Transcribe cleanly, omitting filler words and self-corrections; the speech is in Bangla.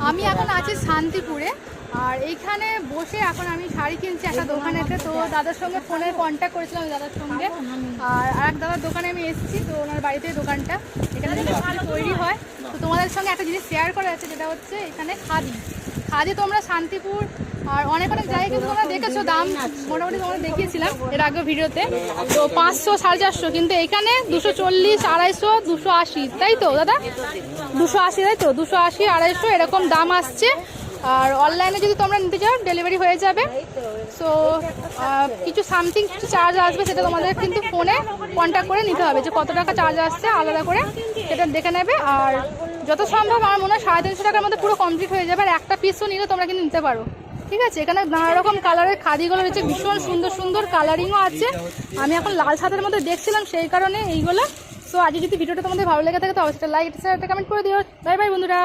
আমি এখন আছি শান্তিপুরে, আর এইখানে বসে এখন আমি শাড়ি কিনছি একটা দোকানেতে। তো দাদার সঙ্গে ফোনে কন্ট্যাক্ট করেছিলাম দাদার সঙ্গে, আর এক দাদার দোকানে আমি এসেছি। তো ওনার বাড়িতে দোকানটা, এখানে তৈরি হয়। তো তোমাদের সঙ্গে একটা জিনিস শেয়ার করা আছে, যেটা হচ্ছে এখানে খাদি। খাদি তোমরা শান্তিপুর আর অনেক অনেক জায়গায় কিন্তু তোমরা দেখেছো, দাম মোটামুটি তোমরা দেখিয়েছিলাম এর আগে ভিডিওতে। তো 500, 450, কিন্তু এখানে 240, 250, 280, তাই তো দাদা? 280, তাই তো? 280, 250 এরকম দাম আসছে। আর অনলাইনে যদি তোমরা নিতে চাও ডেলিভারি হয়ে যাবে। সো কিছু সামথিং কিছু চার্জ আসবে, সেটা তোমাদের কিন্তু ফোনে কন্ট্যাক্ট করে নিতে হবে, যে কত টাকা চার্জ আসছে আলাদা করে সেটা দেখে নেবে। আর যত সম্ভব আমার মনে হয় 350 টাকার মধ্যে পুরো কমপ্লিট হয়ে যাবে। আর একটা পিসও নিলে তোমরা কিন্তু নিতে পারো, ঠিক আছে? এখানে নানা রকম কালারের খাদিগুলো রয়েছে, ভীষণ সুন্দর সুন্দর কালারিংও আছে। আমি এখন লাল সাদার মধ্যে দেখছিলাম, সেই কারণে এইগুলো। সো আজ যদি ভিডিওটা তোমাদের ভালো লেগে থাকে তো অবশ্যই লাইক, শেয়ার, কমেন্ট করে দিও। বাই বাই বন্ধুরা।